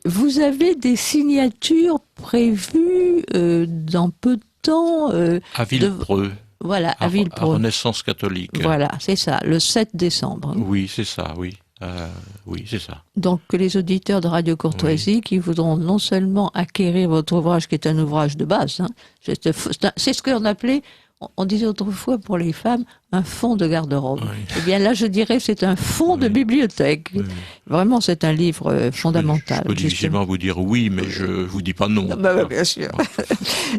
Vous avez des signatures prévues dans peu de temps à Villepreux. Voilà, à Villepreux. À Renaissance catholique. Voilà, c'est ça, le 7 décembre. Oui, c'est ça, oui. Oui, c'est ça. Donc, que les auditeurs de Radio Courtoisie qui voudront non seulement acquérir votre ouvrage, qui est un ouvrage de base, hein, c'est ce qu'on appelait on disait autrefois pour les femmes un fond de garde-robe. Oui. Eh bien là, je dirais c'est un fond de bibliothèque. Oui. Vraiment, c'est un livre fondamental. Je peux difficilement vous dire oui, mais je vous dis pas non. Bien sûr.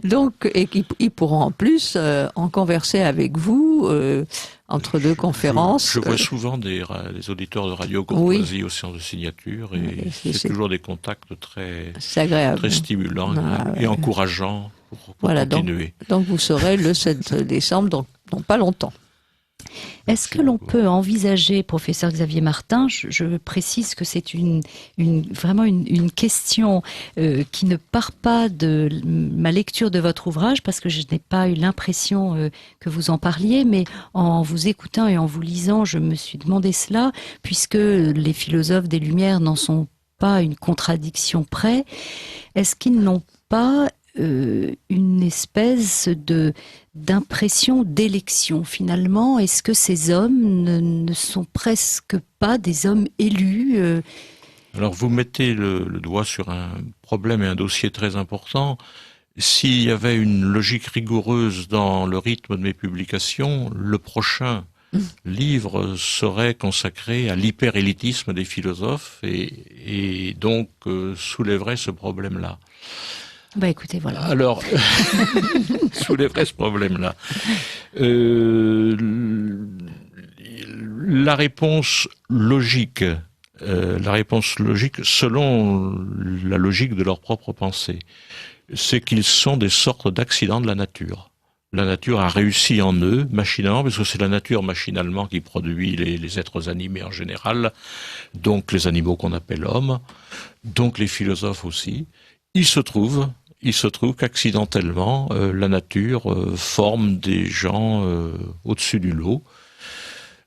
Donc, et ils pourront en plus en converser avec vous entre deux conférences. Je vois souvent des auditeurs de Radio Courtoisie aux séances de signature et c'est toujours des contacts très agréable, très stimulants et encourageants pour continuer. Donc vous serez le 7 décembre, donc dans pas longtemps. Est-ce que l'on peut envisager, professeur Xavier Martin, je précise que c'est vraiment une question qui ne part pas de ma lecture de votre ouvrage, parce que je n'ai pas eu l'impression que vous en parliez, mais en vous écoutant et en vous lisant, je me suis demandé cela, puisque les philosophes des Lumières n'en sont pas à une contradiction près. Est-ce qu'ils n'ont pas une espèce d'impression d'élection finalement? Est-ce que ces hommes ne sont presque pas des hommes élus Alors vous mettez le doigt sur un problème et un dossier très important. S'il y avait une logique rigoureuse dans le rythme de mes publications, le prochain livre serait consacré à l'hyper-élitisme des philosophes et donc soulèverait ce problème-là. Bah écoutez, voilà. Alors, soulèverait ce problème-là. La réponse logique selon la logique de leur propre pensée, c'est qu'ils sont des sortes d'accidents de la nature. La nature a réussi en eux, machinalement, parce que c'est la nature machinalement qui produit les êtres animés en général, donc les animaux qu'on appelle hommes, donc les philosophes aussi. Il se trouve qu'accidentellement, la nature forme des gens au-dessus du lot.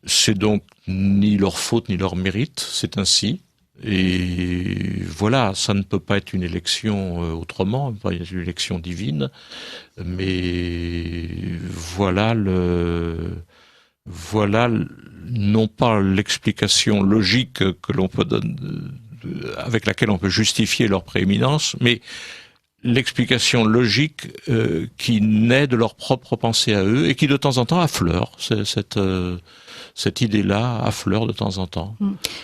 C'est donc ni leur faute ni leur mérite, c'est ainsi. Et voilà, ça ne peut pas être une élection autrement, pas une élection divine, mais voilà non pas l'explication logique que l'on peut donner, avec laquelle on peut justifier leur prééminence, mais l'explication logique qui naît de leur propre pensée à eux et qui de temps en temps affleure. Cette idée-là affleure de temps en temps.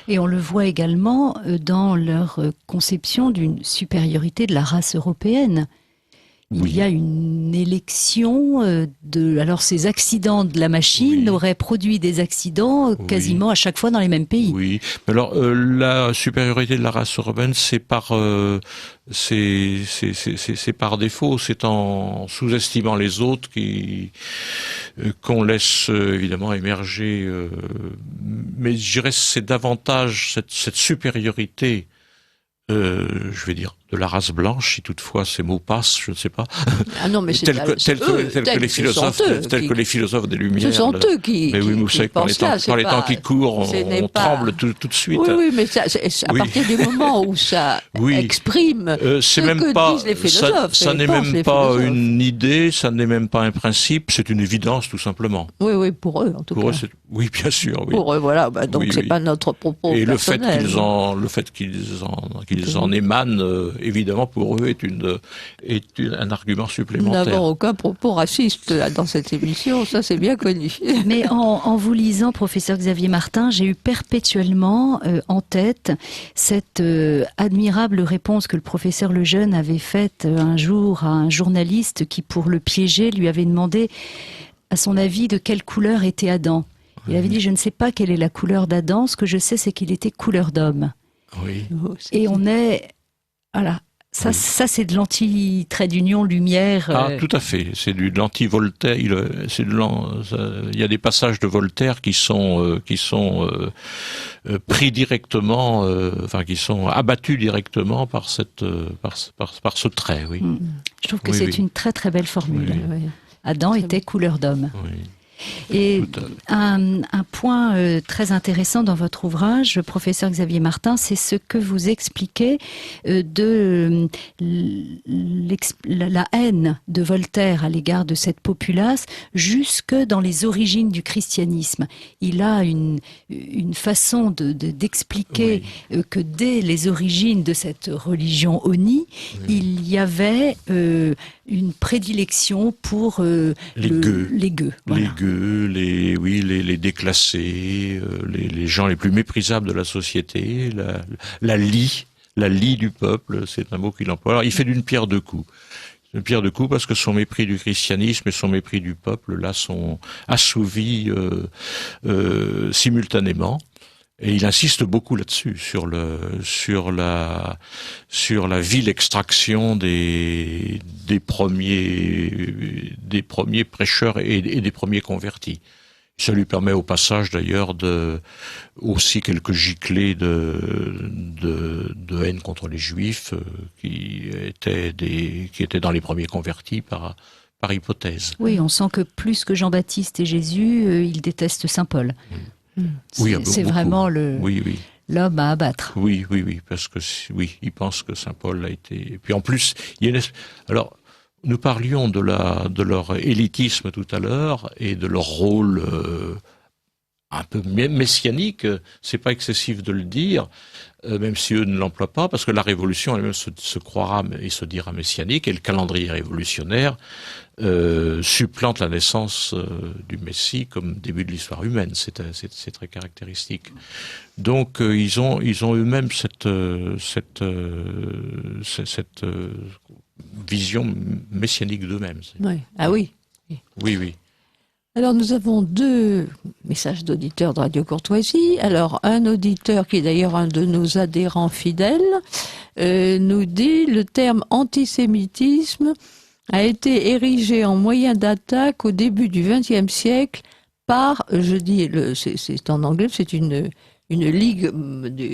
Et on le voit également dans leur conception d'une supériorité de la race européenne. Il y a une élection alors ces accidents de la machine auraient produit des accidents quasiment à chaque fois dans les mêmes pays. Oui, mais alors la supériorité de la race européenne, c'est par défaut, c'est en sous-estimant les autres qu'on laisse évidemment émerger. Mais je dirais c'est davantage cette supériorité. Je vais dire de la race blanche, si toutefois ces mots passent, je ne sais pas. Ah non, mais c'est tel que les philosophes des Lumières. Ce sont eux qui. Mais oui, vous savez que par les temps qui courent, on tremble tout de suite. Oui, mais à partir du moment où ça exprime c'est même que pas, disent les philosophes. Ça n'est même pas une idée, ça n'est même pas un principe, c'est une évidence tout simplement. Oui, pour eux en tout cas. Oui, bien sûr. Oui. Pour eux, voilà. Donc c'est pas notre propos et personnel. le fait qu'ils en émanent, évidemment, pour eux, est un argument supplémentaire. Nous n'avons aucun propos raciste dans cette émission, ça c'est bien connu. Mais en vous lisant, professeur Xavier Martin, j'ai eu perpétuellement en tête cette admirable réponse que le professeur Lejeune avait faite un jour à un journaliste qui, pour le piéger, lui avait demandé, à son avis, de quelle couleur était Adam. Il avait dit, je ne sais pas quelle est la couleur d'Adam, ce que je sais, c'est qu'il était couleur d'homme. Oui. Et on est... Voilà. Ça, c'est de l'anti-trait d'union lumière. Ah, tout à fait. C'est de l'anti-Voltaire. Il y a des passages de Voltaire qui sont pris directement, qui sont abattus directement par ce trait. Oui. Je trouve que c'est une très très belle formule. Oui. Adam était couleur d'homme. Oui. Et Tout à fait. un point très intéressant dans votre ouvrage, professeur Xavier Martin, c'est ce que vous expliquez de la haine de Voltaire à l'égard de cette populace jusque dans les origines du christianisme. Il a une façon d'expliquer que dès les origines de cette religion Oni, il y avait une prédilection pour les gueux. Voilà. Les gueux, les déclassés, les gens les plus méprisables de la société, la lie du peuple, c'est un mot qu'il emploie. Alors, il fait d'une pierre deux coups. Une pierre deux coups parce que son mépris du christianisme et son mépris du peuple, là, sont assouvis simultanément. Et il insiste beaucoup là-dessus, sur la vile extraction des premiers prêcheurs et des premiers convertis. Ça lui permet au passage d'ailleurs aussi quelques giclées de haine contre les Juifs qui étaient dans les premiers convertis par hypothèse. Oui, on sent que plus que Jean-Baptiste et Jésus, il déteste Saint Paul. C'est vraiment l'homme à abattre. Oui, parce que il pense que Saint Paul a été. Et puis en plus, alors nous parlions de leur élitisme tout à l'heure et de leur rôle un peu messianique. C'est pas excessif de le dire, même si eux ne l'emploient pas, parce que la Révolution elle-même se croira et se dira messianique, et le calendrier révolutionnaire supplante la naissance du Messie comme début de l'histoire humaine. C'est très caractéristique. Donc ils ont eux-mêmes cette vision messianique d'eux-mêmes. Oui. Ah oui. Oui. Alors nous avons 2 messages d'auditeurs de Radio Courtoisie. Alors un auditeur qui est d'ailleurs un de nos adhérents fidèles nous dit: le terme antisémitisme a été érigé en moyen d'attaque au début du XXe siècle par, c'est en anglais, c'est une ligue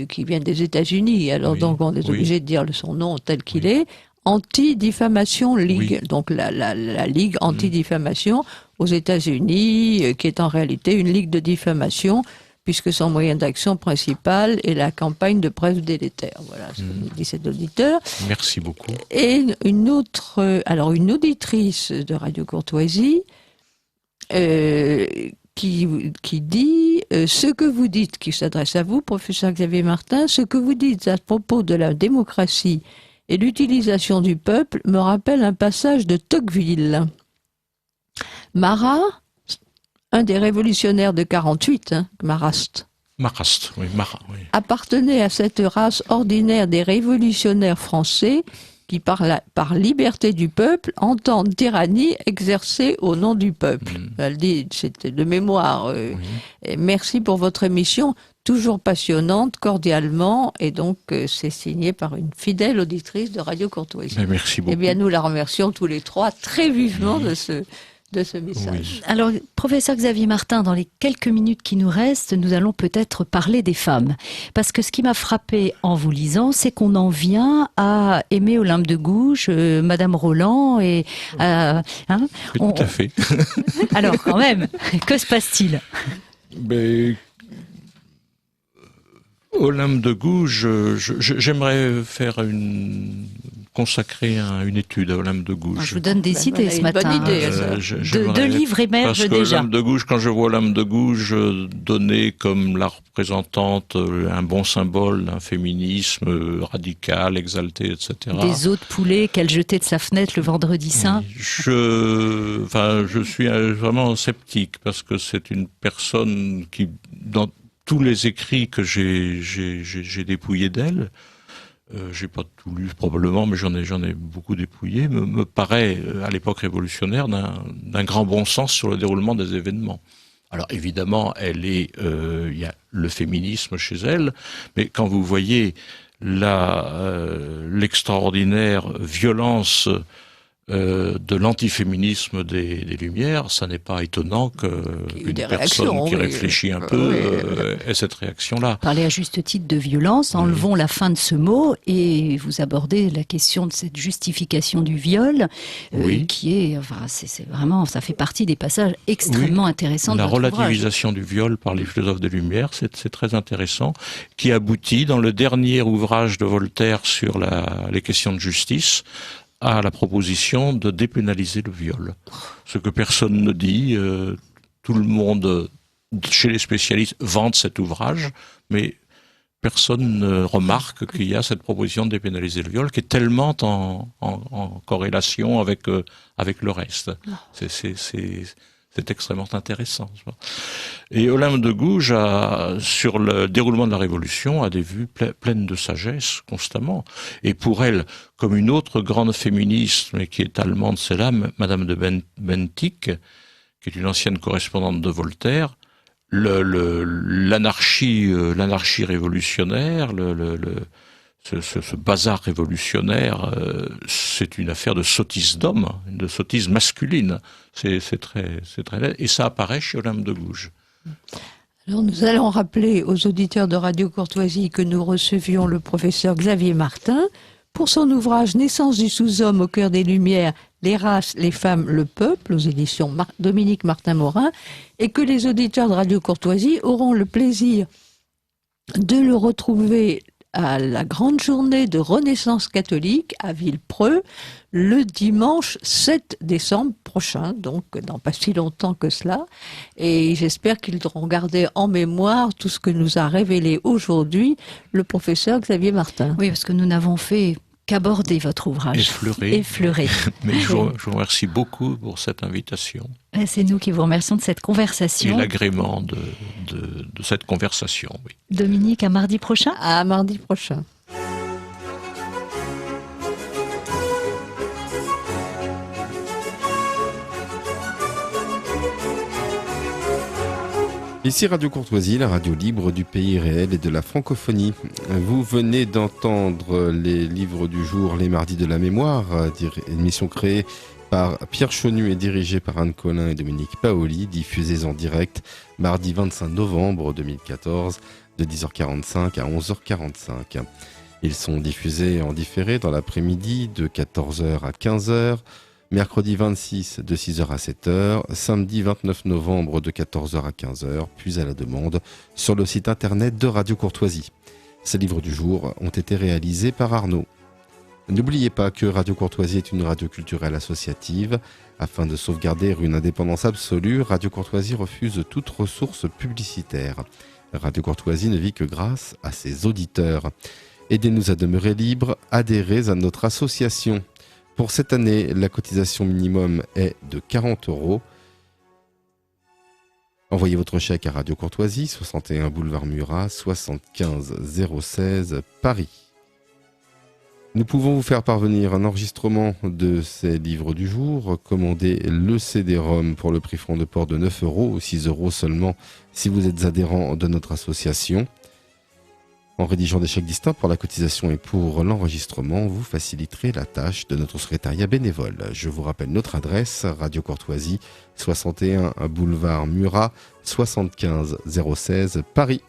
qui vient des États-Unis. Alors donc on est obligé de dire son nom tel qu'il est. Anti-diffamation League, donc la Ligue anti-diffamation aux États-Unis, qui est en réalité une ligue de diffamation, puisque son moyen d'action principal est la campagne de presse délétère. Voilà ce que nous dit cet auditeur. Merci beaucoup. Et une auditrice de Radio Courtoisie, qui dit ce que vous dites, qui s'adresse à vous, professeur Xavier Martin, ce que vous dites à propos de la démocratie et l'utilisation du peuple me rappelle un passage de Tocqueville. Marat, un des révolutionnaires de 48, Marat, appartenait à cette race ordinaire des révolutionnaires français qui, par liberté du peuple, entendent tyrannie exercée au nom du peuple. Elle dit, c'était de mémoire. Et merci pour votre émission, toujours passionnante, cordialement, et donc c'est signé par une fidèle auditrice de Radio Courtoisie. Merci beaucoup. Eh bien, nous la remercions tous les 3 très vivement de ce message. Oui. Alors, professeur Xavier Martin, dans les quelques minutes qui nous restent, nous allons peut-être parler des femmes. Parce que ce qui m'a frappé en vous lisant, c'est qu'on en vient à aimer Olympe de Gouges, Madame Roland et... Tout à fait. Alors, quand même, que se passe-t-il ? Olympe de Gouges, j'aimerais consacrer une étude à Olympe de Gouges. Je vous donne des idées ce matin. Bonne idée, deux livres émergent parce que déjà. Olympe de Gouges, quand je vois Olympe de Gouges donnée comme la représentante, un bon symbole d'un féminisme radical, exalté, etc. Des os de poulet qu'elle jetait de sa fenêtre le vendredi saint. Je suis vraiment sceptique parce que c'est une personne qui, dans tous les écrits que j'ai dépouillés d'elle, j'ai pas tout lu probablement, mais j'en ai beaucoup dépouillé, me paraît à l'époque révolutionnaire d'un grand bon sens sur le déroulement des événements. Alors évidemment, il y a le féminisme chez elle, mais quand vous voyez l'extraordinaire violence de l'antiféminisme des Lumières, ça n'est pas étonnant qu'une personne qui réfléchit un peu ait cette réaction-là. Parlez à juste titre de violence, enlevons la fin de ce mot et vous abordez la question de cette justification du viol, qui est, c'est vraiment, ça fait partie des passages extrêmement intéressants de votre ouvrage. La relativisation du viol par les philosophes des Lumières, c'est très intéressant, qui aboutit dans le dernier ouvrage de Voltaire sur les questions de justice, à la proposition de dépénaliser le viol. Ce que personne ne dit, tout le monde, chez les spécialistes, vante cet ouvrage, mais personne ne remarque qu'il y a cette proposition de dépénaliser le viol qui est tellement en corrélation avec le reste. C'est extrêmement intéressant. Et Olympe de Gouges, sur le déroulement de la Révolution, a des vues pleines de sagesse constamment. Et pour elle, comme une autre grande féministe, mais qui est allemande, c'est là, Madame de Bentinck, qui est une ancienne correspondante de Voltaire, l'anarchie révolutionnaire, ce bazar révolutionnaire, c'est une affaire de sottise d'homme, de sottise masculine. C'est très laid. Et ça apparaît chez Olympe de Gouges. Alors nous allons rappeler aux auditeurs de Radio Courtoisie que nous recevions le professeur Xavier Martin pour son ouvrage Naissance du sous-homme au cœur des Lumières, les races, les femmes, le peuple, aux éditions Dominique Martin-Morin, et que les auditeurs de Radio Courtoisie auront le plaisir de le retrouver à la grande journée de Renaissance catholique à Villepreux, le dimanche 7 décembre prochain, donc dans pas si longtemps que cela. Et j'espère qu'ils auront gardé en mémoire tout ce que nous a révélé aujourd'hui le professeur Xavier Martin. Oui, parce que nous n'avons fait qu'aborder votre ouvrage. Effleuré. Mais je vous remercie beaucoup pour cette invitation. Et c'est nous qui vous remercions de cette conversation. Et l'agrément de cette conversation. Oui. Dominique, à mardi prochain. À mardi prochain. Ici Radio Courtoisie, la radio libre du pays réel et de la francophonie. Vous venez d'entendre les livres du jour, les mardis de la mémoire, émission créée par Pierre Chaunu et dirigée par Anne Collin et Dominique Paoli, diffusée en direct mardi 25 novembre 2014 de 10h45 à 11h45. Ils sont diffusés en différé dans l'après-midi de 14h à 15h, mercredi 26 de 6h à 7h, samedi 29 novembre de 14h à 15h, puis à la demande sur le site internet de Radio Courtoisie. Ces livres du jour ont été réalisés par Arnaud. N'oubliez pas que Radio Courtoisie est une radio culturelle associative. Afin de sauvegarder une indépendance absolue, Radio Courtoisie refuse toute ressource publicitaire. Radio Courtoisie ne vit que grâce à ses auditeurs. Aidez-nous à demeurer libres, adhérez à notre association. Pour cette année, la cotisation minimum est de 40 €. Envoyez votre chèque à Radio Courtoisie, 61 boulevard Murat, 75 016 Paris. Nous pouvons vous faire parvenir un enregistrement de ces livres du jour. Commandez le CD-ROM pour le prix franc de port de 9 €, 6 € seulement si vous êtes adhérent de notre association. En rédigeant des chèques distincts pour la cotisation et pour l'enregistrement, vous faciliterez la tâche de notre secrétariat bénévole. Je vous rappelle notre adresse, Radio Courtoisie, 61 boulevard Murat, 75 016 Paris.